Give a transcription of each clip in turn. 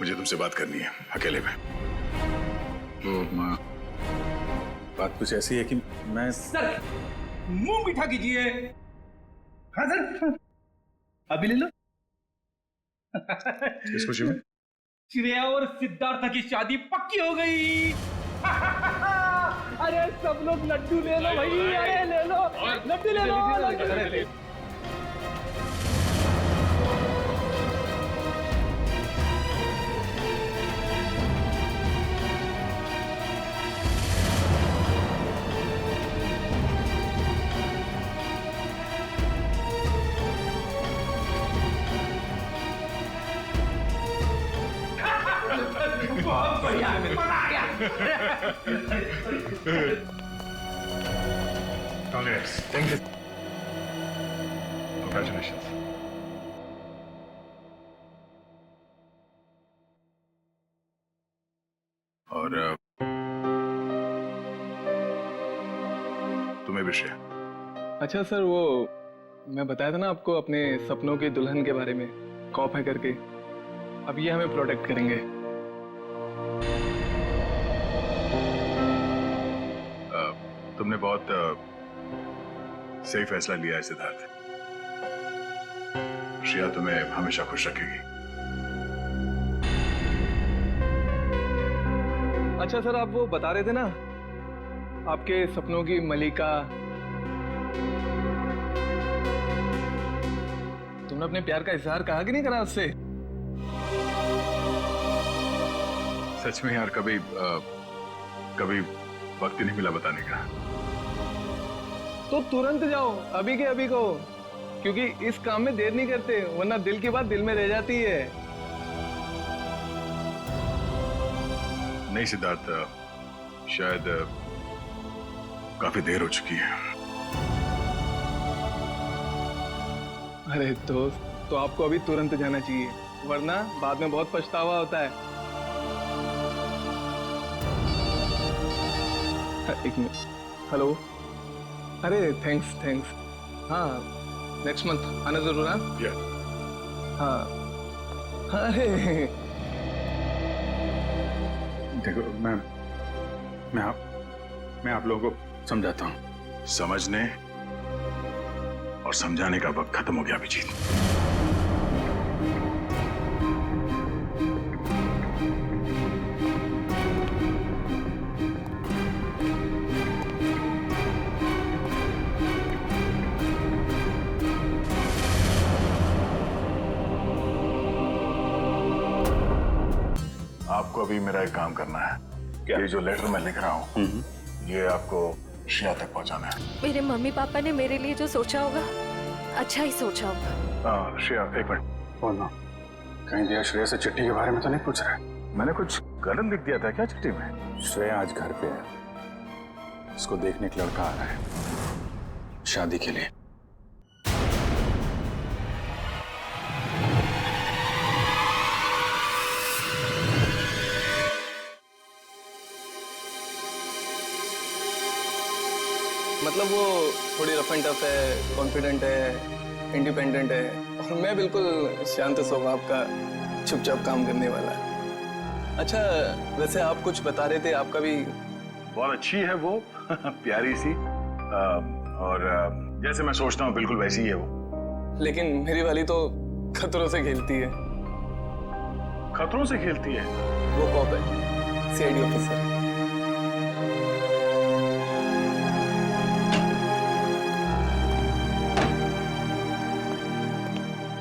मुझे तुमसे बात करनी है अकेले में। तो माँ, बात कुछ ऐसी है कि मैं सर मुंह मीठा कीजिए। हाँ सर, अभी ले लो। किस खुशी में? श्रेया और सिद्धार्थ की शादी पक्की हो गई। अरे सब लोग लड्डू ले लो भाई, अरे ले लो लड्डू, ले लो लड्डू। बहुत बढ़िया, मजा आ गया। Congrats. Thank you. Congratulations. और तुम्हें भी श्रेया। अच्छा सर, वो मैं बताया था ना आपको अपने सपनों की दुल्हन के बारे में, कॉप है करके। अब ये हमें प्रोटेक्ट करेंगे। तुमने बहुत सही फैसला लिया है सिद्धार्थ। श्रेया तुम्हें हमेशा खुश रखेगी। अच्छा सर, आप वो बता रहे थे ना आपके सपनों की मलिका, तुमने अपने प्यार का इजहार कहा कि नहीं करा उससे? सच में यार, कभी कभी वक्त ही नहीं मिला बताने का। तो तुरंत जाओ, अभी के अभी कहो, क्योंकि इस काम में देर नहीं करते, वरना दिल की बात दिल में रह जाती है। नहीं सिद्धार्थ, शायद काफी देर हो चुकी है। अरे दोस्त, तो आपको अभी तुरंत जाना चाहिए, वरना बाद में बहुत पछतावा होता है। एक मिनट, हेलो। अरे थैंक्स। हाँ, नेक्स्ट मंथ आना जरूर। हाँ। अरे देखो, मैं आप लोगों को समझाता हूँ। समझने और समझाने का वक्त खत्म हो गया अभिजीत। आपको अभी मेरा एक काम करना है। क्या? ये जो लेटर मैं लिख रहा हूँ, ये आपको श्रेया तक पहुंचाना है। मेरे मम्मी पापा ने मेरे लिए जो सोचा होगा, अच्छा ही सोचा होगा। श्रेया एक मिनट। बोलना, कहीं दिया श्रेया से चिट्ठी के बारे में तो नहीं पूछ रहा? मैंने कुछ गलत लिख दिया था क्या चिट्ठी में? श्रेया आज घर पे है, उसको देखने एक लड़का आ रहा है शादी के लिए। मतलब वो थोड़ी रफ एंड टफ है, कॉन्फिडेंट है, इंडिपेंडेंट है, और मैं बिल्कुल शांत स्वभाव का, चुपचाप काम करने वाला। अच्छा वैसे आप कुछ बता रहे थे, आपका भी बहुत अच्छी है वो। प्यारी सी, और जैसे मैं सोचता हूँ बिल्कुल वैसी ही है वो। लेकिन मेरी वाली तो खतरों से खेलती है। खतरों से खेलती है? वो कॉप है, CID officer.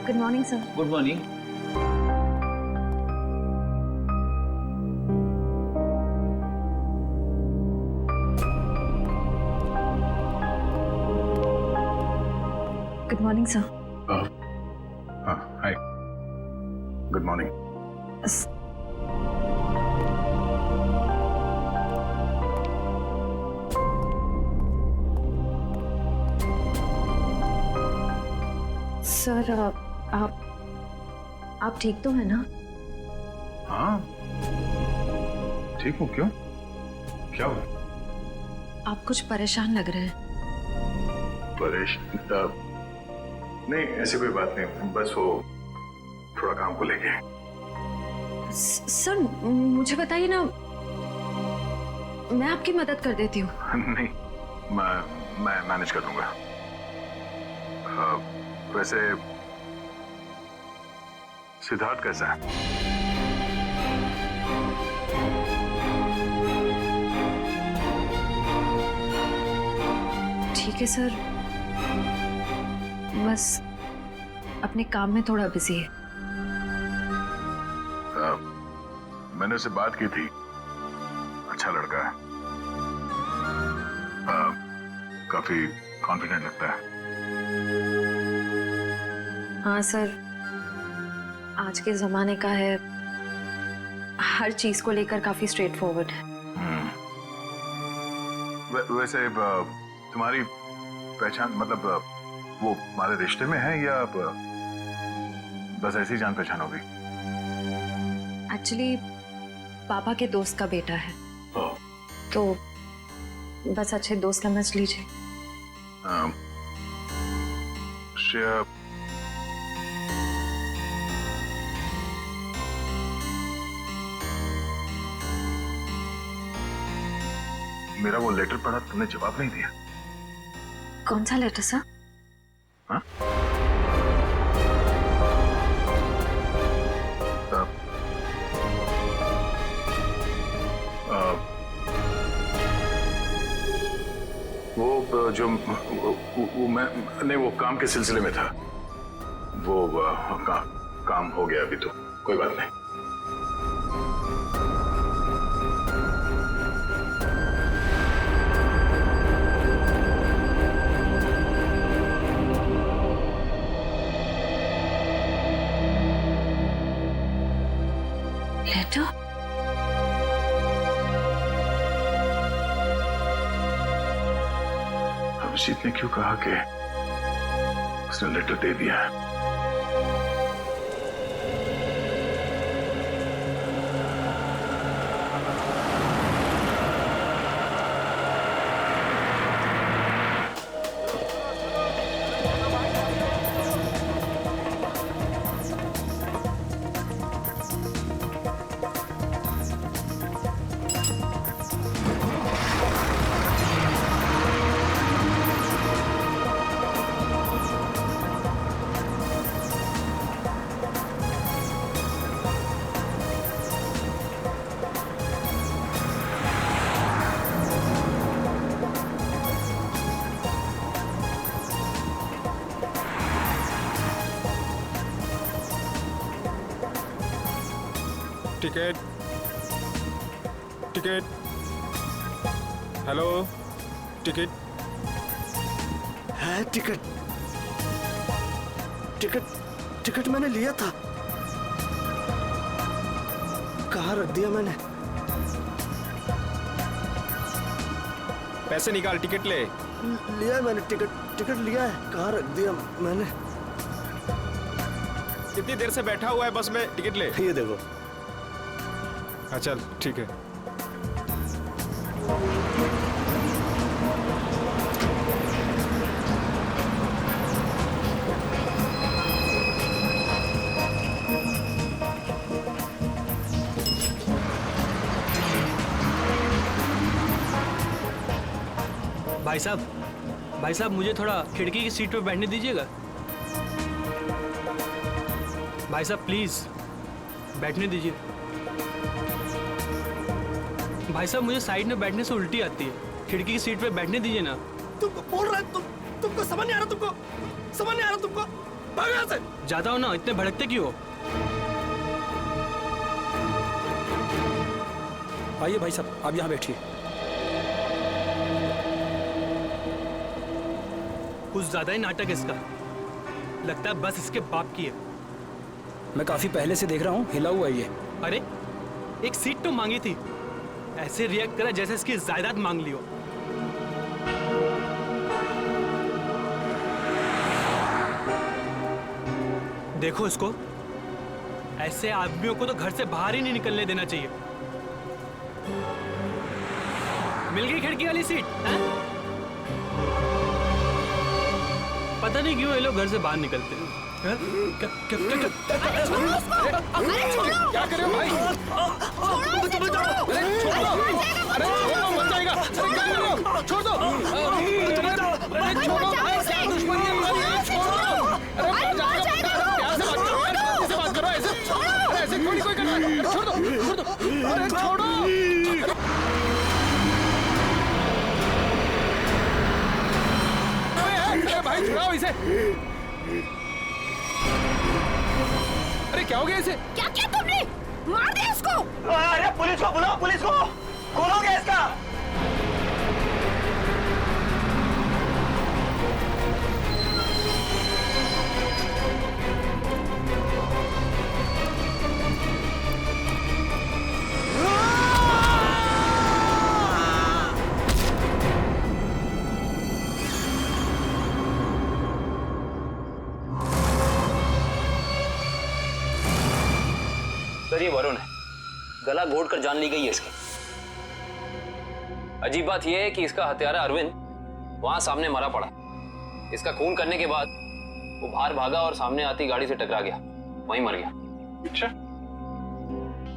Good morning sir. Good morning. Good morning sir. हाँ, हाय, गुड मॉर्निंग। सर आप ठीक तो है ना? हाँ ठीक हूँ। क्यों, क्या हुआ? आप कुछ परेशान लग रहे हैं। नहीं, ऐसी कोई बात नहीं, बस वो थोड़ा काम को लेके। सर मुझे बताइए ना, मैं आपकी मदद कर देती हूँ। नहीं, मैं मैनेज कर दूंगा। वैसे सिद्धार्थ कैसा है? ठीक है सर, बस अपने काम में थोड़ा बिजी है। मैंने उससे बात की थी, अच्छा लड़का है, काफी कॉन्फिडेंट लगता है। हाँ सर, आज के जमाने का है, हर चीज को लेकर काफी स्ट्रेट फॉरवर्ड है। वैसे तुम्हारी पहचान, मतलब वो हमारे रिश्ते में है या बस ऐसी जान पहचान हो गई? एक्चुअली पापा के दोस्त का बेटा है, तो बस अच्छे दोस्त समझ लीजिए। श्रेया, मेरा वो लेटर पढ़ा, तुमने जवाब नहीं दिया। कौन सा लेटर सर? हाँ? वो जो वो मैं नहीं, वो काम के सिलसिले में था, वो काम हो गया अभी, तो कोई बात नहीं। लेटर? अभिजीत ने क्यों कहा कि उसने लेटर दे दिया है? टिकट, टिकट, हेलो, टिकट है। टिकट टिकट टिकट मैंने लिया था, कहाँ रख दिया मैंने? पैसे निकाल, टिकट ले। लिया है मैंने, टिकट लिया है, कहाँ रख दिया मैंने? कितनी देर से बैठा हुआ है बस में, टिकट ले। ये देखो। हाँ चल ठीक है। भाई साहब मुझे थोड़ा खिड़की की सीट पे बैठने दीजिएगा। भाई साहब प्लीज बैठने दीजिए। भाई साहब मुझे साइड में बैठने से उल्टी आती है, खिड़की की सीट पे बैठने दीजिए ना। तुमको बोल रहा है, तुमको समझ नहीं आ रहा? तुमको समझ नहीं आ रहा? तुमको भागो यहाँ से। जाता हो ना, इतने भड़कते क्यों हो? आइए भाई साहब, आप यहाँ बैठिए। कुछ ज्यादा ही नाटक इसका, लगता है बस इसके बाप की है। मैं काफी पहले से देख रहा हूँ, हिला हुआ ये। अरे एक सीट तो मांगी थी, ऐसे रिएक्ट करा जैसे इसकी जायदाद मांग ली हो। देखो इसको, ऐसे आदमियों को तो घर से बाहर ही नहीं निकलने देना चाहिए। मिल गई खिड़की वाली सीट हैं? पता नहीं क्यों ये लोग घर से बाहर निकलते हैं। हैं? क्या कर रहे हो भाई? अरे छोड़ो, मर जाएगा। अरे क्या कर रहे हो? छोड़ दो। अरे छोड़ो, क्या दुश्मनी है तुम्हारी? छोड़ो। अरे मर जाएगा। प्यार से बात करो, ऐसे थोड़ी कोई करना है। छोड़ दो। अरे छोड़ो। अरे भाई छुड़ाओ इसे। अरे क्या हो गया इसे? क्या किया तुमने? मार दिया इसको। अरे पुलिस को बुलाओ, पुलिस को। खोलोगे इसका? सर ये वरुण है, गला घोट कर जान ली गई है इसकी। अजीब बात यह है कि इसका हत्यारा अरविंद वहां सामने मरा पड़ा। इसका खून करने के बाद वो बाहर भागा और सामने आती गाड़ी से टकरा गया, वहीं मर गया। अच्छा,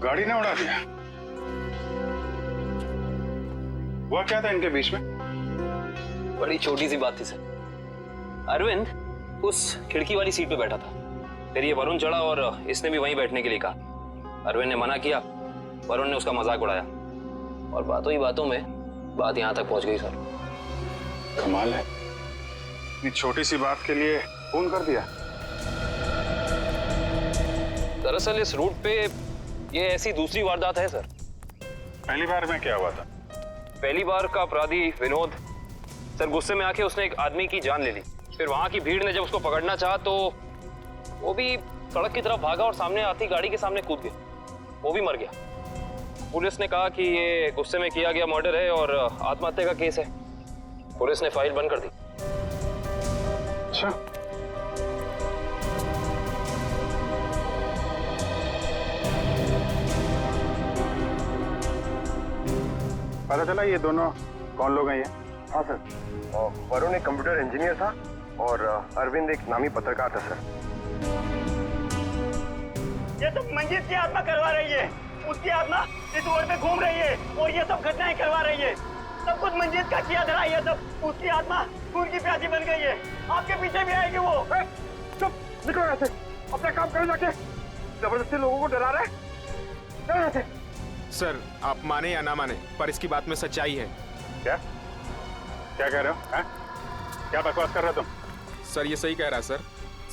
गाड़ी ने उड़ा दिया। हुआ क्या था इनके बीच में? बड़ी छोटी सी बात थी सर। अरविंद उस खिड़की वाली सीट पे बैठा था, फिर ये वरुण चढ़ा और इसने भी वहीं बैठने के लिए कहा। अरविंद ने मना किया, वरुण ने उसका मजाक उड़ाया और बातों ही बातों में बात यहां तक पहुंच गई सर। कमाल है, इतनी छोटी सी बात के लिए फोन कर दिया। दरअसल इस रूट पे ये ऐसी दूसरी वारदात है सर। पहली बार में क्या हुआ था? पहली बार का अपराधी विनोद सर गुस्से में आके उसने एक आदमी की जान ले ली। फिर वहां की भीड़ ने जब उसको पकड़ना चाहा तो वो भी सड़क की तरफ भागा और सामने आती गाड़ी के सामने कूद गया, वो भी मर गया। पुलिस ने कहा कि ये गुस्से में किया गया मर्डर है और आत्महत्या का केस है। पुलिस ने फाइल बंद कर दी। अच्छा, पता चला ये दोनों कौन लोग हैं? ये हाँ सर, वरुण एक कंप्यूटर इंजीनियर था और अरविंद एक नामी पत्रकार था सर। ये सब मंजीत की आत्मा करवा रही है। उसकी आत्मा इस रोड पे घूम रही है और ये सब घटनाएं करवा रही है। सब कुछ मंजीत का किया धरा है। सब उसकी आत्मा खून की प्यासी बन गई है। आपके पीछे भी आएगी वो। चुप, निकलो यहाँ से। अपना काम करो जाके। जबरदस्ती लोगों को डरा रहे। चलो यहाँ से। सर आप माने या ना माने, पर इसकी बात में सच्चाई है। क्या क्या कह रहे हो? क्या बकवास कर रहे हो तुम? सर ये सही कह रहा सर।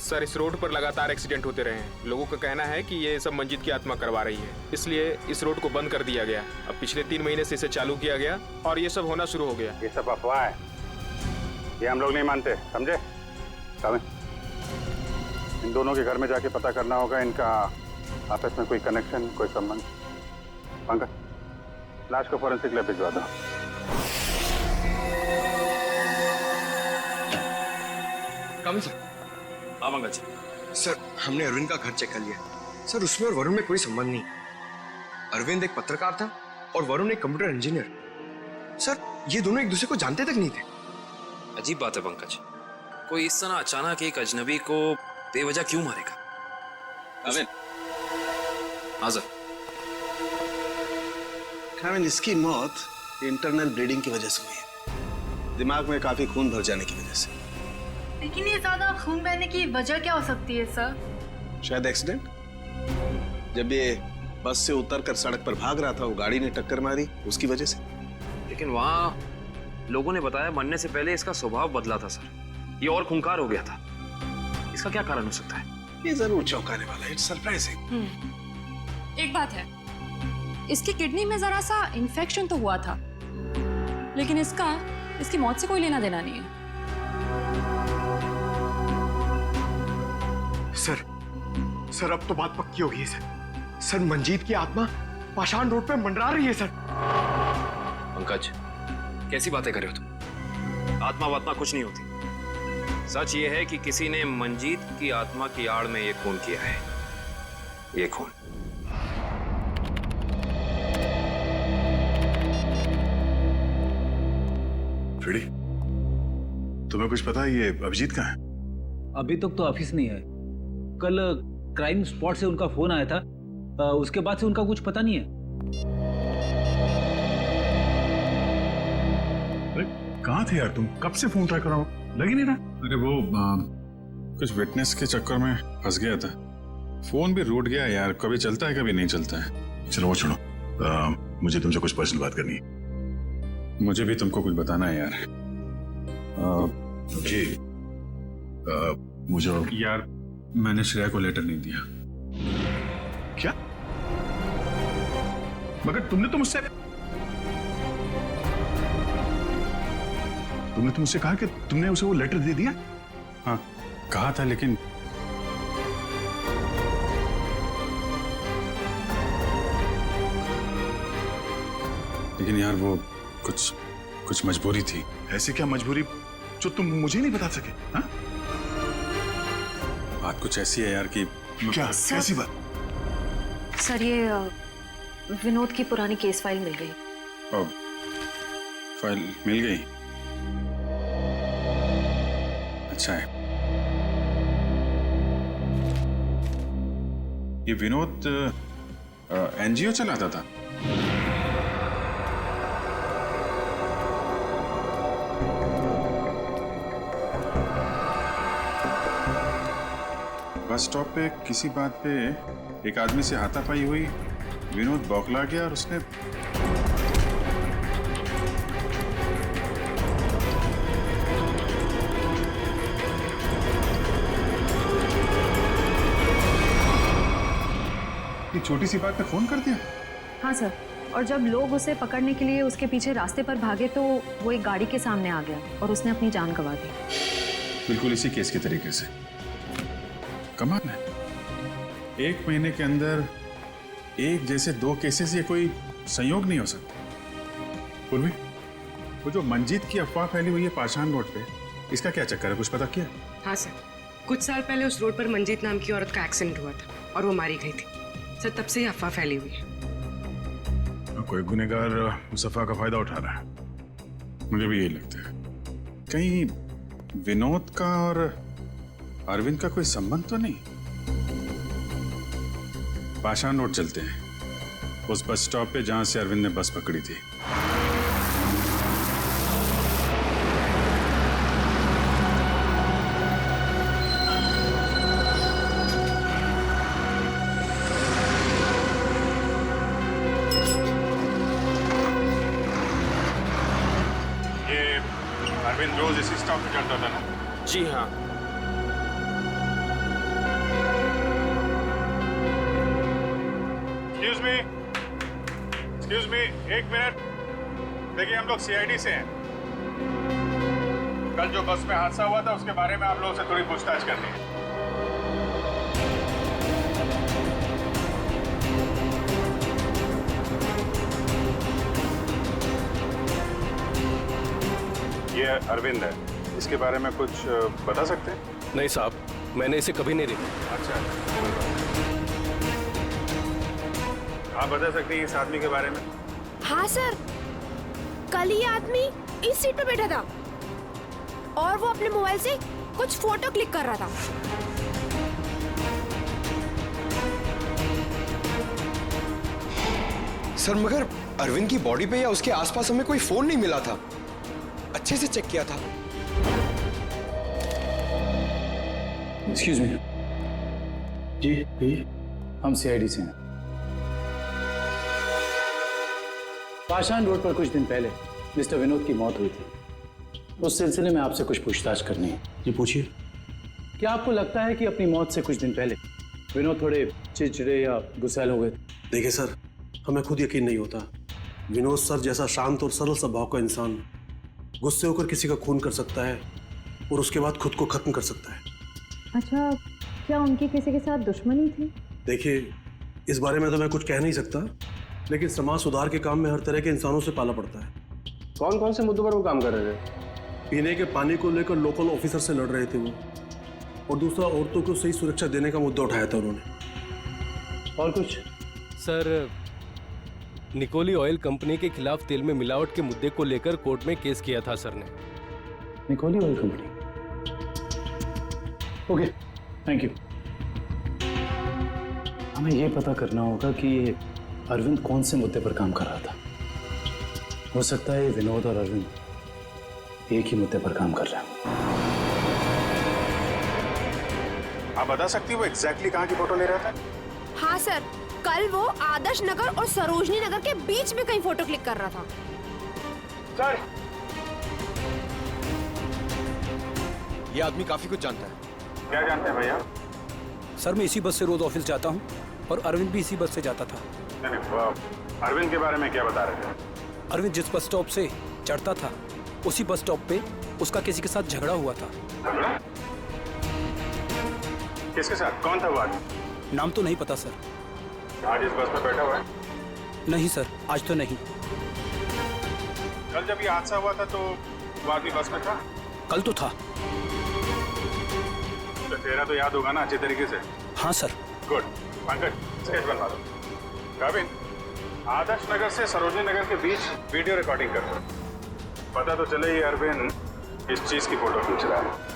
सर इस रोड पर लगातार एक्सीडेंट होते रहे हैं। लोगों का कहना है कि ये सब मंजीत की आत्मा करवा रही है, इसलिए इस रोड को बंद कर दिया गया। अब पिछले 3 महीने से इसे चालू किया गया और ये सब होना शुरू हो गया। ये सब अफवाह है, ये हम लोग नहीं मानते, समझे? इन दोनों के घर में जाके पता करना होगा इनका आपस में कोई कनेक्शन, कोई संबंध। पंकज, लाश को फॉरेंसिक लैब भिजवा दो। कम सर। हाँ पंकज। सर हमने अरविंद का घर चेक कर लिया सर, उसमें और वरुण में कोई संबंध नहीं। अरविंद एक पत्रकार था और वरुण एक कंप्यूटर इंजीनियर। सर ये दोनों एक दूसरे को जानते तक नहीं थे। अजीब बात है पंकज, कोई इस तरह अचानक एक अजनबी को बेवजह क्यों मारेगा? अरविंद। हाँ सर। इसकी मौत इंटरनल ब्लीडिंग की वजह से हुई है, दिमाग में काफी खून भर जाने की वजह से। लेकिन ये ज्यादा खून बहने की वजह क्या हो सकती है सर? शायद एक्सीडेंट। जब ये बस से उतरकर सड़क पर भाग रहा था, वो गाड़ी ने टक्कर मारी, उसकी वजह से। लेकिन वहाँ लोगों ने बताया मरने से पहले इसका स्वभाव बदला था सर, ये और खूंखार हो गया था। इसका क्या कारण हो सकता है? ये जरूर चौंकाने वाला है, इट्स सरप्राइजिंग। एक बात है, इसकी किडनी में जरा सा इन्फेक्शन तो हुआ था, लेकिन इसकी मौत से कोई लेना देना नहीं है। सर अब तो बात पक्की हो गई है सर। सर मंजीत की आत्मा पाषाण रोड पे मंडरा रही है सर। पंकज कैसी बातें कर रहे हो तुम? आत्मा वात्मा कुछ नहीं होती। सच ये है कि किसी ने मंजीत की आत्मा की आड़ में ये खून किया है। ये खून फ्रेडी, तुम्हें कुछ पता है ये अभिजीत कहाँ है? अभी तक तो ऑफिस नहीं है। कल क्राइम स्पॉट से उनका फोन आया था, उसके बाद से उनका कुछ पता नहीं है। अरे कहाँ थे यार तुम? कब से फोन ट्राई कर रहा हूँ, लग ही नहीं रहा। अरे वो कुछ विटनेस के चक्कर में फंस गया था। फोन भी रूट गया यार, कभी चलता है कभी नहीं चलता है। चलो वो छोड़ो, मुझे तुमसे कुछ पर्सनल बात करनी है। मुझे भी तुमको कुछ बताना है यार। जी मुझे यार, मैंने श्रेया को लेटर नहीं दिया। क्या? मगर तुमने तो मुझसे कहा कि तुमने उसे वो लेटर दे दिया। हाँ कहा था, लेकिन यार वो कुछ मजबूरी थी। ऐसे क्या मजबूरी जो तुम मुझे नहीं बता सके? हाँ? बात कुछ ऐसी है यार कि क्या ऐसी बात? सर ये विनोद की पुरानी केस फाइल मिल गई। फाइल मिल गई? अच्छा है। ये विनोद एनजीओ चलाता था। बस स्टॉप पे किसी बात पे एक आदमी से हाथापाई हुई, विनोद बौखला गया और उसने ये छोटी सी बात पे फोन कर दिया। हाँ सर, और जब लोग उसे पकड़ने के लिए उसके पीछे रास्ते पर भागे तो वो एक गाड़ी के सामने आ गया और उसने अपनी जान गंवा दी। बिल्कुल इसी केस के तरीके से। कमाल है, 1 महीने के अंदर एक जैसे 2 केसेस, ये कोई संयोग नहीं हो सकता। पूर्वी, वो जो मंजीत की अफवाह फैली हुई है पाषाण रोड पे, इसका क्या चक्कर है, कुछ पता किया? हाँ सर, कुछ साल पहले उस रोड पर मंजीत नाम की औरत का एक्सीडेंट हुआ था और वो मारी गई थी। सर तब से ही अफवाह फैली हुई है। कोई गुनहगार उस अफवाह का फायदा उठा रहा है। मुझे भी यही लगता है। कहीं विनोद का और अरविंद का कोई संबंध तो नहीं? पाषाण रोड चलते हैं, उस बस स्टॉप पे जहां से अरविंद ने बस पकड़ी थी। ये अरविंद रोज इसी स्टॉप पे चलता था ना? जी हाँ। Excuse me, 1 minute. देखिए हम लोग सीआईडी से हैं। कल जो बस में हादसा हुआ था उसके बारे में आप लोगों से थोड़ी पूछताछ करनी है। ये अरविंद है, इसके बारे में कुछ बता सकते हैं? नहीं साहब, मैंने इसे कभी नहीं देखा। अच्छा, आप बता सकते हैं इस आदमी के बारे में? हाँ सर, कल ये आदमी इस सीट पे बैठा था और वो अपने मोबाइल से कुछ फोटो क्लिक कर रहा था। सर मगर अरविंद की बॉडी पे या उसके आसपास हमें कोई फोन नहीं मिला था। अच्छे से चेक किया था। Excuse me. जी हम सीआईडी से हैं। पाषाण रोड पर कुछ दिन पहले मिस्टर विनोद की मौत हुई थी। उस सिलसिले में आपसे कुछ पूछताछ करनी है। जी पूछिए। क्या आपको लगता है कि अपनी मौत से कुछ दिन पहले विनोद थोड़े चिड़चिड़े या गुस्सैल हो गए थे? देखिए सर, हमें खुद यकीन नहीं होता। विनोद सर जैसा शांत और सरल स्वभाव का इंसान गुस्से होकर किसी का खून कर सकता है और उसके बाद खुद को खत्म कर सकता है। अच्छा, क्या उनकी किसी के साथ दुश्मनी थी? देखिए, इस बारे में तो मैं कुछ कह नहीं सकता, लेकिन समाज सुधार के काम में हर तरह के इंसानों से पाला पड़ता है। कौन कौन से मुद्दों पर वो काम कर रहे थे? पीने के पानी को लेकर लोकल ऑफिसर से लड़ रहे थे वो, और दूसरा औरतों को सही सुरक्षा देने का मुद्दा उठाया था उन्होंने। और कुछ? सर, निकोली ऑयल कंपनी के खिलाफ तेल में मिलावट के मुद्दे को लेकर कोर्ट में केस किया था सर ने। निकोली oil company? Okay, thank you. हमें यह पता करना होगा कि ये अरविंद कौन से मुद्दे पर काम कर रहा था। हो सकता है विनोद और अरविंद एक ही मुद्दे पर काम कर रहे हैं। आप बता सकती हो वो एग्जैक्टली कहाँ की फोटो ले रहा था? हाँ सर, कल वो आदर्श नगर और सरोजनी नगर के बीच में कहीं फोटो क्लिक कर रहा था। सर, ये आदमी काफी कुछ जानता है। क्या जानते हैं भैया? सर, मैं इसी बस से रोज ऑफिस जाता हूँ और अरविंद भी इसी बस से जाता था। अरविंद के बारे में क्या बता रहे थे? अरविंद जिस बस स्टॉप से चढ़ता था उसी बस स्टॉप पे उसका किसी के साथ झगड़ा हुआ था। किसके साथ? कौन था वो आदमी? नाम तो नहीं पता सर। आज इस बस में बैठा हुआ है? नहीं सर, आज तो नहीं। कल जब ये हादसा हुआ था तो वो आदमी बस में था? कल तो था। तो चेहरा तो याद होगा ना अच्छे तरीके से? हाँ सर। गुड। पंकज, स्केच बनवा दो। गाविन, आदर्श नगर से सरोजनी नगर के बीच वीडियो रिकॉर्डिंग कर दो। पता तो चले ये अरविंद इस चीज की फोटो खींच रहा है।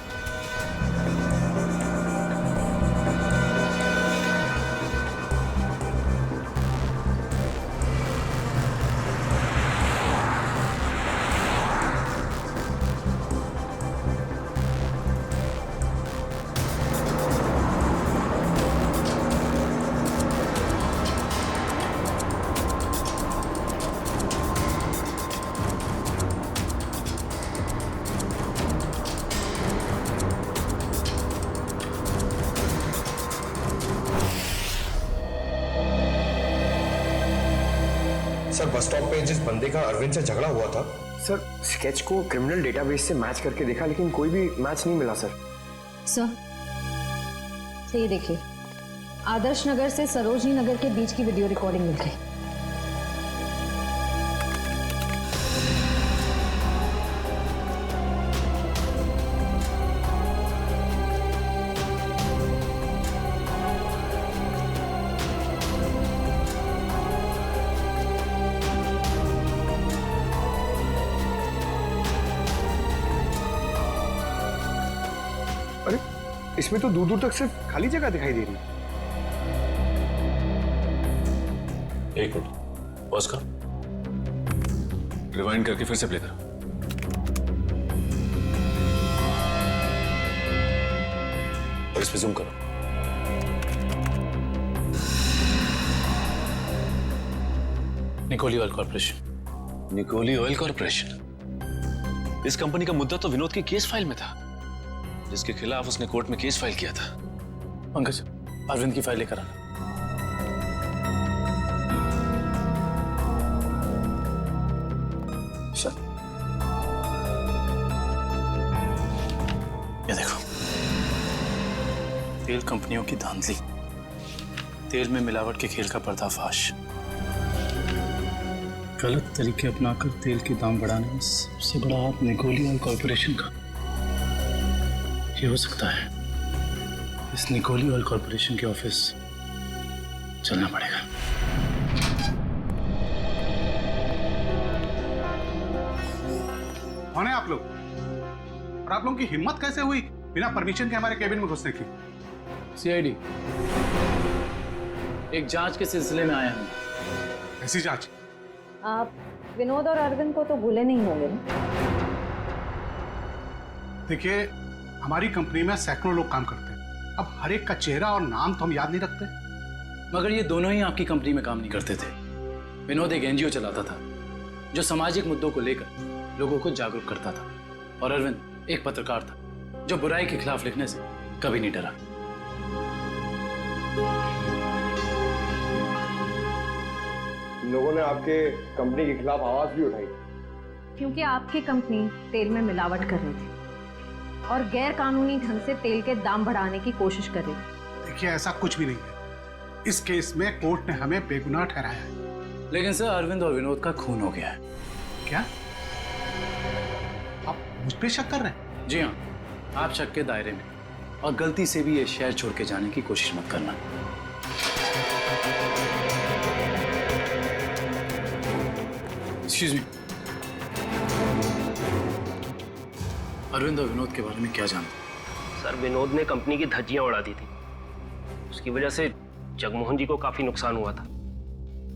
सर, बस स्टॉप पे जिस बंदे का अरविंद से झगड़ा हुआ था, सर स्केच को क्रिमिनल डेटाबेस से मैच करके देखा लेकिन कोई भी मैच नहीं मिला सर। सर, ये देखिए, आदर्श नगर से सरोजनी नगर के बीच की वीडियो रिकॉर्डिंग मिल गई। अरे, इसमें तो दूर दूर तक सिर्फ खाली जगह दिखाई दे रही है। एक मिनट, पॉज कर, रिवाइंड करके फिर से प्ले कर। और इस पे जूम करो। निकोली ऑयल कॉर्पोरेशन। निकोली ऑयल कॉर्पोरेशन? इस कंपनी का मुद्दा तो विनोद की केस फाइल में था, जिसके खिलाफ उसने कोर्ट में केस फाइल किया था। पंकज, अरविंद की फाइल लेकर आना। सर, ये देखो, तेल कंपनियों की धांधली, तेल में मिलावट के खेल का पर्दाफाश, गलत तरीके अपनाकर तेल के दाम बढ़ाने में सबसे बड़ा हाथ निकोली ऑयल कॉर्पोरेशन का। ये हो सकता है इस निकोली ऑयल कॉर्पोरेशन के ऑफिस चलना पड़ेगा। कौन है आप लोग? और आप लोगों की हिम्मत कैसे हुई बिना परमिशन के हमारे केबिन में घुसने की? सीआईडी, एक जांच के सिलसिले में आया हूं। ऐसी जांच? आप विनोद और अरविंद को तो भूले नहीं होंगे ना? देखिए, हमारी कंपनी में सैकड़ों लोग काम करते हैं। अब हर एक का चेहरा और नाम तो हम याद नहीं रखते। मगर ये दोनों ही आपकी कंपनी में काम नहीं करते थे। विनोद एक एनजीओ चलाता था जो सामाजिक मुद्दों को लेकर लोगों को जागरूक करता था, और अरविंद एक पत्रकार था जो बुराई के खिलाफ लिखने से कभी नहीं डरा। लोगों ने आपके कंपनी के खिलाफ आवाज भी उठाई क्योंकि आपकी कंपनी तेल में मिलावट कर रही थी और गैर कानूनी ढंग से तेल के दाम बढ़ाने की कोशिश कर रही थी। देखिए, ऐसा कुछ भी नहीं है। इस केस में कोर्ट ने हमें बेगुनाह ठहराया है। लेकिन सर, अरविंद और विनोद का खून हो गया है। क्या आप मुझ पे शक कर रहे हैं? जी हाँ, आप शक के दायरे में, और गलती से भी ये शहर छोड़ के जाने की कोशिश मत करना। एक्सक्यूज मी, अरविंद और विनोद के बारे में क्या जानते? सर, विनोद ने कंपनी की धज्जियां उड़ा दी थी। उसकी वजह से जगमोहन जी को काफी नुकसान हुआ था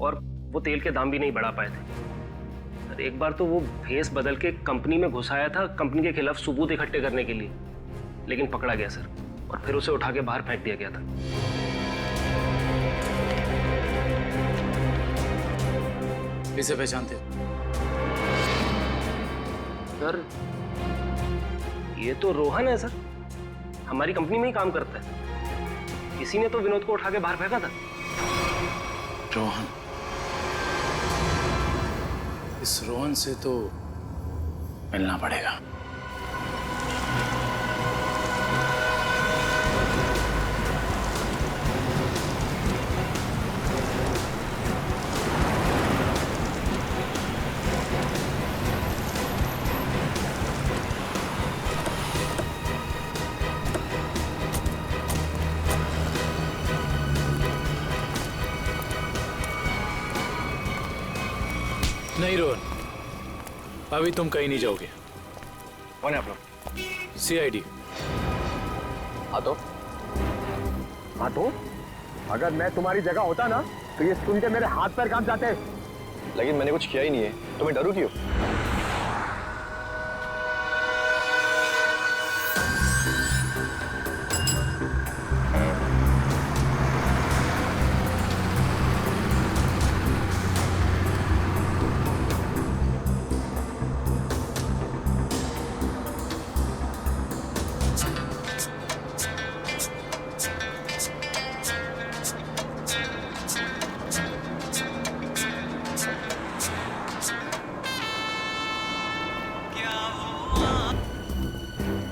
और वो तेल के दाम भी नहीं बढ़ा पाए थे। सर, एक बार तो वो भेस बदल के कंपनी में घुस आया था कंपनी के खिलाफ सबूत इकट्ठे करने के लिए, लेकिन पकड़ा गया सर, और फिर उसे उठा के बाहर फेंक दिया गया था। इसे पहचानते? सर, ये तो रोहन है सर, हमारी कंपनी में ही काम करता है। किसी ने तो विनोद को उठा के बाहर फेंका था। रोहन? इस रोहन से तो मिलना पड़ेगा। नहीं रोहन, अभी तुम कहीं नहीं जाओगे। कौन है आप लोग? CID। हाँ तो अगर मैं तुम्हारी जगह होता ना तो ये सुन के मेरे हाथ पैर कांप जाते। लेकिन मैंने कुछ किया ही नहीं है, तो मैं डरूं क्यों?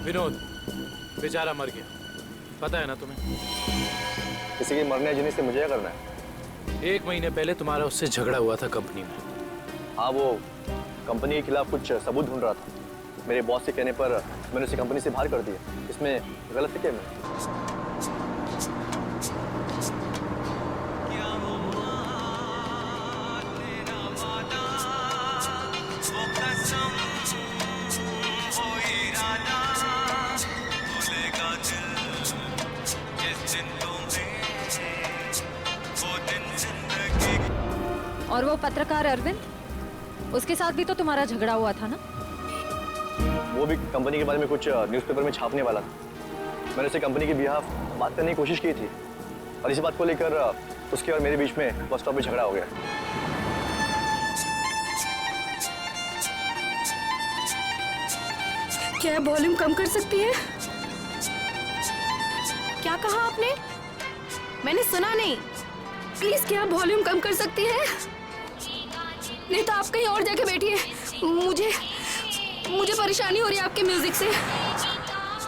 विनोद बेचारा मर गया, पता है ना तुम्हें? किसी के मरने जीने से मुझे क्या करना है? 1 महीने पहले तुम्हारा उससे झगड़ा हुआ था कंपनी में। हाँ, वो कंपनी के खिलाफ कुछ सबूत ढूंढ रहा था। मेरे बॉस के कहने पर मैंने उसे कंपनी से बाहर कर दिया। इसमें गलत है क्या मैं? और वो पत्रकार अरविंद, उसके साथ भी तो तुम्हारा झगड़ा हुआ था ना? वो भी कंपनी के बारे में कुछ न्यूज़पेपर में छापने वाला था। मैंने उसे कंपनी के बिहाफ बात करने की कोशिश की थी और इसी बात को लेकर उसके और मेरे बीच में बस स्टॉप पे झगड़ा हो गया। क्या वॉल्यूम कम कर सकती है? क्या कहा आपने? मैंने सुना नहीं। प्लीज क्या वॉल्यूम कम कर सकती है? नहीं तो आप कहीं और जाके बैठिए। मुझे परेशानी हो रही है आपके म्यूजिक से।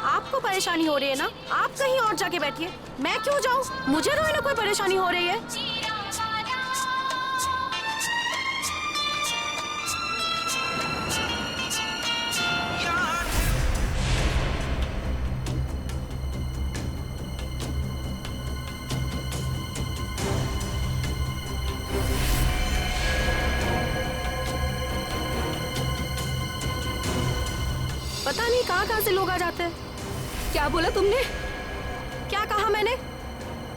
आपको परेशानी हो रही है ना? आप कहीं और जाके बैठिए। मैं क्यों जाऊं? मुझे तो ना कोई परेशानी हो रही है। पता नहीं कहाँ से लोग आ जाते हैं। क्या बोला तुमने? क्या कहा मैंने?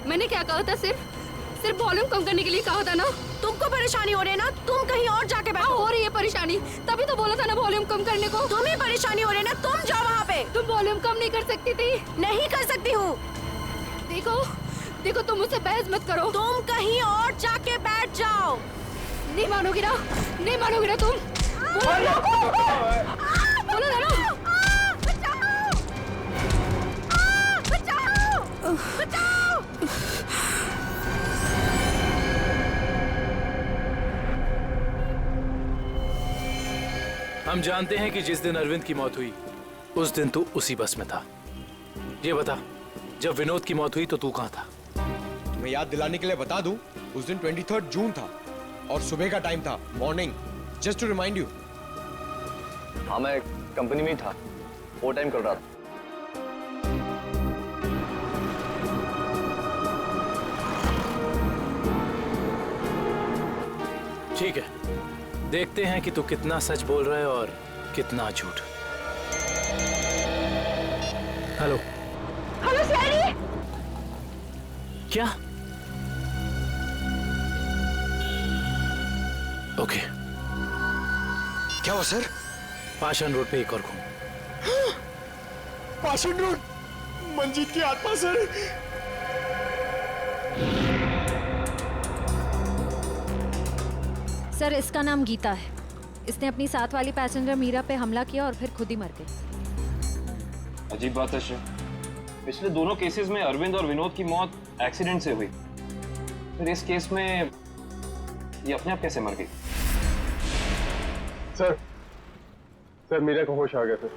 मैंने क्या कहा था? सिर्फ वॉल्यूम कम करने के लिए कहा था ना। तुमको परेशानी हो रही है ना? तुम कहीं और जाके बैठो। हो रही है परेशानी, तभी तो बोला था ना वॉल्यूम कम करने को। तुम्हें परेशानी हो रही है ना? तुम जाओ वहाँ पे। तुम वॉल्यूम कम नहीं कर सकती थी? नहीं कर सकती हूँ। देखो तुम मुझसे बहस मत करो। तुम कहीं और जाके बैठ जाओ। नहीं मानोगी ना तुम। बोलो ना। बचाओ! हम जानते हैं कि जिस दिन अरविंद की मौत हुई उस दिन तू उसी बस में था। ये बता, जब विनोद की मौत हुई तो तू कहाँ था? तुम्हें याद दिलाने के लिए बता दूं, उस दिन 23 जून था और सुबह का टाइम था, morning, just to remind you. हाँ, मैं कंपनी में ही था, वो टाइम कर रहा था। ठीक है, देखते हैं कि तू कितना सच बोल रहा है और कितना झूठ। Hello hello सैडी। क्या? ओके। क्या हुआ सर? पाषाण रोड पे एक और खून। पाषाण रोड, मंजीत की आत्मा सर। सर इसका नाम गीता है। इसने अपनी साथ वाली पैसेंजर मीरा पे हमला किया और फिर खुद ही मर गई। अजीब बात है शिव, पिछले दोनों केसेस में अरविंद और विनोद की मौत एक्सीडेंट से हुई, फिर इस केस में ये अपने आप कैसे मर गई? सर मीरा को होश आ गया था।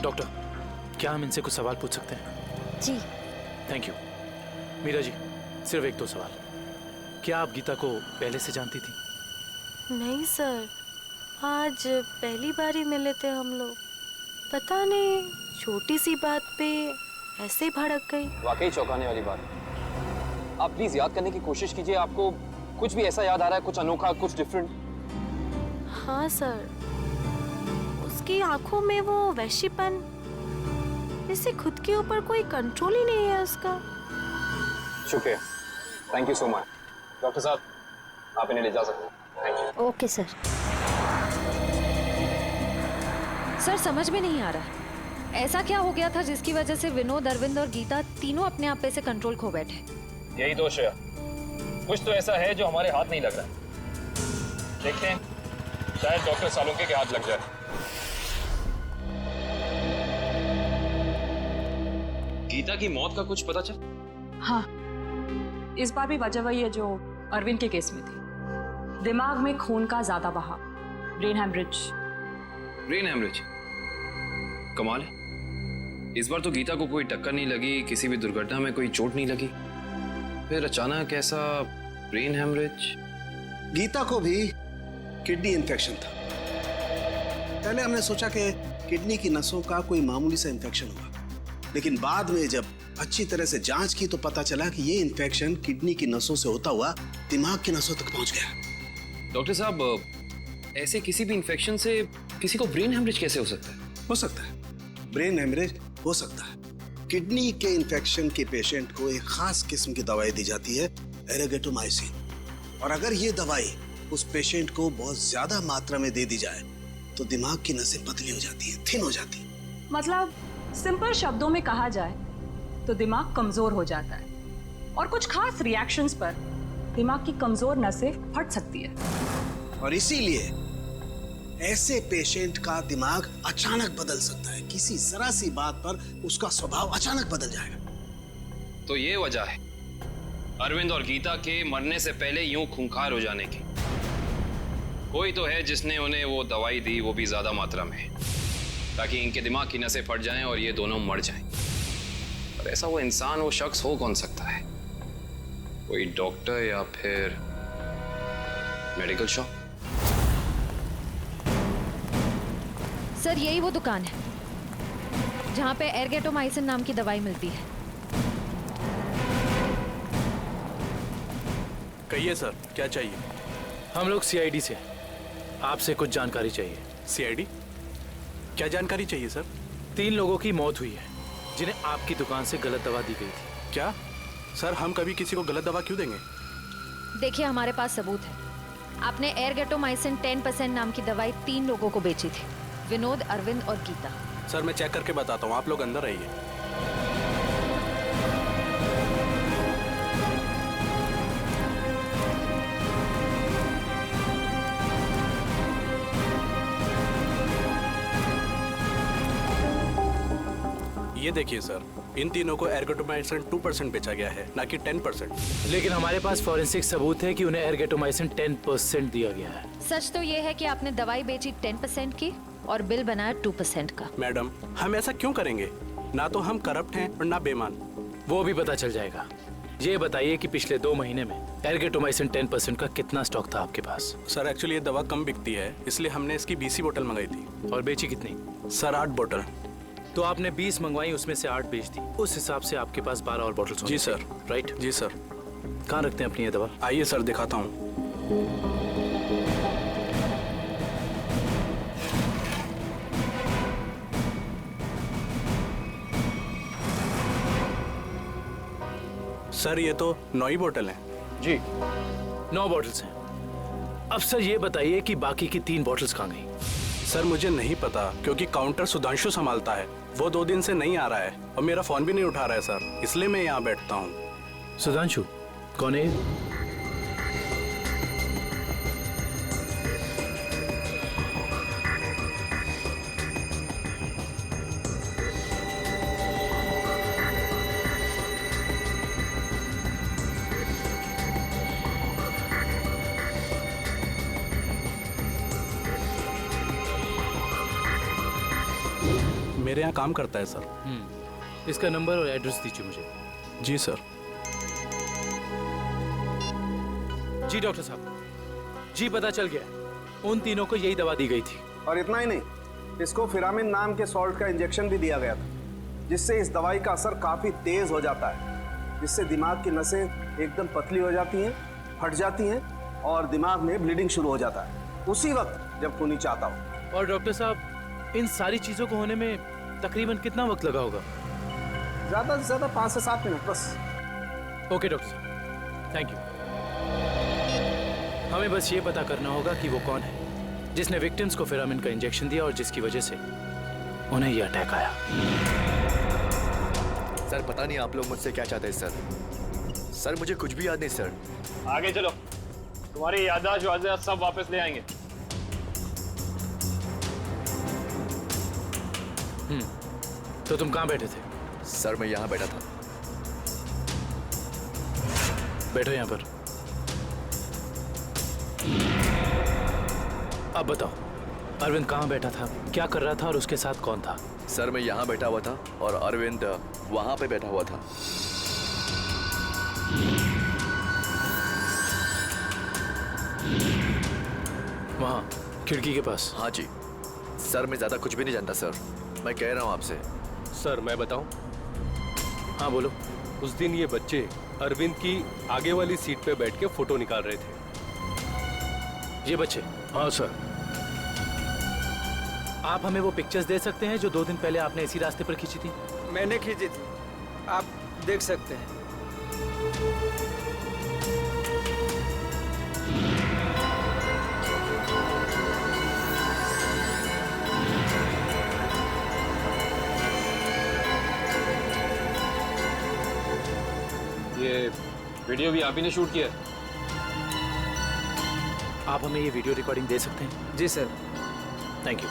डॉक्टर, क्या हम इनसे कुछ सवाल पूछ सकते हैं? जी। Thank you. मीरा जी, सिर्फ एक दो सवाल। क्या आप गीता को पहले से जानती थी? नहीं सर, आज पहली बार ही मिले थे हम लोग। पता नहीं छोटी सी बात पे ऐसे ही भड़क गई। वाकई चौंकाने वाली बात है। आप प्लीज याद करने की कोशिश कीजिए, आपको कुछ भी ऐसा याद आ रहा है, कुछ अनोखा, कुछ डिफरेंट? हाँ सर, उसकी आंखों में वो वैशीपन, जैसे खुद के ऊपर कोई कंट्रोल ही नहीं है उसका। शुक्रिया, thank you so much. Doctor साहब, आप इन्हें ले जा सकते हैं। Thank you. Okay sir. Sir समझ में नहीं आ रहा ऐसा क्या हो गया था जिसकी वजह से विनोद, अरविंद और गीता तीनों अपने आप पे से कंट्रोल खो बैठे। यही दोष है, कुछ तो ऐसा है जो हमारे हाथ नहीं लग रहा। देखते हैं, शायद डॉक्टर सालुंके के हाथ लग जाए। गीता की मौत का कुछ पता चल? हाँ, इस बार भी वजह वही है जो अरविंद के केस में थी। दिमाग में खून का ज्यादा बहाव, ब्रेन हेमरेज। Brain haemorrhage? कमाल है, इस बार तो गीता को कोई टक्कर नहीं लगी, किसी भी दुर्घटना में कोई चोट नहीं लगी, फिर अचानक ऐसा ब्रेन हेमरेज। गीता को भी किडनी इन्फेक्शन था। पहले हमने सोचा कि किडनी की नसों का कोई मामूली सा इन्फेक्शन हुआ, लेकिन बाद में जब अच्छी तरह से जांच की तो पता चला कि ये इन्फेक्शन किडनी की नसों से होता हुआ दिमाग की नसों तक पहुंच गया। डॉक्टर साहब, ऐसे किसी भी इन्फेक्शन से किसी को ब्रेन हेमरेज कैसे हो सकता है? हो सकता है, ब्रेन हेमरेज हो सकता है। किडनी के इन्फेक्शन के पेशेंट को एक खास किस्म की दवाई दी जाती है, एरेगेटोमाइसिन, और अगर ये दवाई उस पेशेंट को बहुत ज्यादा मात्रा में दे दी जाए तो दिमाग की नसें पतली हो जाती है, थिन हो जाती है। मतलब सिंपल शब्दों में कहा जाए तो दिमाग कमजोर हो जाता है और कुछ खास रिएक्शंस पर दिमाग की कमजोर नसें फट सकती है। और इसीलिए ऐसे पेशेंट का दिमाग अचानक बदल सकता है, किसी जरा सी बात पर उसका स्वभाव अचानक बदल जाएगा। तो ये वजह है अरविंद और गीता के मरने से पहले यूं खूंखार हो जाने की। कोई तो है जिसने उन्हें वो दवाई दी, वो भी ज्यादा मात्रा में, ताकि इनके दिमाग की नसें फट जाएं और ये दोनों मर जाएं। पर ऐसा वो इंसान, वो शख्स हो कौन सकता है? कोई डॉक्टर या फिर मेडिकल शॉप? सर यही वो दुकान है जहाँ पे एरगेटोमाइसिन नाम की दवाई मिलती है। कहिए सर, क्या चाहिए? हम लोग सीआईडी से, आपसे कुछ जानकारी चाहिए। सीआईडी? क्या जानकारी चाहिए सर? 3 लोगों की मौत हुई है जिन्हें आपकी दुकान से गलत दवा दी गई थी। क्या सर, हम कभी किसी को गलत दवा क्यों देंगे? देखिए हमारे पास सबूत है। आपने एरगेटोमाइसिन 10% नाम की दवाई 3 लोगों को बेची थी, विनोद, अरविंद और गीता। सर मैं चेक करके बताता हूँ, आप लोग अंदर रहिए। ये देखिए सर, इन तीनों को एरगेटोमाइसिन 2% बेचा गया है, ना कि 10%। लेकिन हमारे पास फॉरेंसिक सबूत है कि उन्हें एरगेटोमाइसिन 10% दिया गया है। सच तो ये है कि आपने दवाई बेची 10% की और बिल बनाया 2% का। मैडम, हम ऐसा क्यों करेंगे? ना तो हम करप्ट हैं और ना बेईमान। वो भी पता चल जाएगा। ये बताइए कि पिछले 2 महीने में एर्गेटोमाइसिन 10% का कितना स्टॉक था आपके पास? सर एक्चुअली ये दवा कम बिकती है, इसलिए हमने इसकी 20 बोतल मंगाई थी। और बेची कितनी? सर 8 बोतल। तो आपने 20 मंगवाई, उसमें से 8 बेच दी। उस हिसाब से आपके पास 12 और बोतल। जी सर। राइट? जी सर। कहाँ रखते हैं अपनी ये दवा? आइए सर दिखाता हूँ। सर ये तो 9 ही बोतल है। जी 9 बॉटल्स हैं। अब सर ये बताइए कि बाकी की 3 बॉटल्स कहाँ गई? सर मुझे नहीं पता, क्योंकि काउंटर सुधांशु संभालता है। वो 2 दिन से नहीं आ रहा है और मेरा फोन भी नहीं उठा रहा है सर, इसलिए मैं यहाँ बैठता हूँ। सुधांशु कौन है? मेरे यहाँ काम करता है सर। इसका नंबर और एड्रेस दीजिए मुझे। जी सर। जी डॉक्टर साहब, जी पता चल गया। उन तीनों को यही दवा दी गई थी। और इतना ही नहीं, इसको फिरामिन नाम के सॉल्ट का इंजेक्शन भी दिया गया था, जिससे इस दवाई का असर काफी तेज हो जाता है, जिससे दिमाग की नसें एकदम पतली हो जाती हैं, फट जाती हैं और दिमाग में ब्लीडिंग शुरू हो जाता है उसी वक्त जब खूनी चाहता हो। और डॉक्टर साहब, इन सारी चीजों को होने में तकरीबन कितना वक्त लगा होगा? ज्यादा से ज्यादा 5 से 7 मिनट बस। ओके डॉक्टर साहब, थैंक यू। हमें बस ये पता करना होगा कि वो कौन है जिसने विक्टिम्स को फिरामिन का इंजेक्शन दिया और जिसकी वजह से उन्हें ये अटैक आया। सर पता नहीं आप लोग मुझसे क्या चाहते हैं सर। सर मुझे कुछ भी याद नहीं सर। आगे चलो, तुम्हारी याददाश्त सब वापस ले आएंगे। तो तुम कहाँ बैठे थे? सर मैं यहाँ बैठा था। बैठो यहाँ पर। अब बताओ, अरविंद कहाँ बैठा था, क्या कर रहा था और उसके साथ कौन था? सर मैं यहाँ बैठा हुआ था और अरविंद वहाँ पे बैठा हुआ था। वहाँ खिड़की के पास? हाँ जी सर, मैं ज्यादा कुछ भी नहीं जानता सर, मैं कह रहा हूँ आपसे। सर मैं बताऊं? हाँ बोलो। उस दिन ये बच्चे अरविंद की आगे वाली सीट पे बैठ के फोटो निकाल रहे थे। ये बच्चे? हाँ सर। आप हमें वो पिक्चर्स दे सकते हैं जो 2 दिन पहले आपने इसी रास्ते पर खींची थी? मैंने खींची थी, आप देख सकते हैं। ये वीडियो भी आप ही ने शूट किया? आप हमें ये वीडियो रिकॉर्डिंग दे सकते हैं? जी सर। Thank you.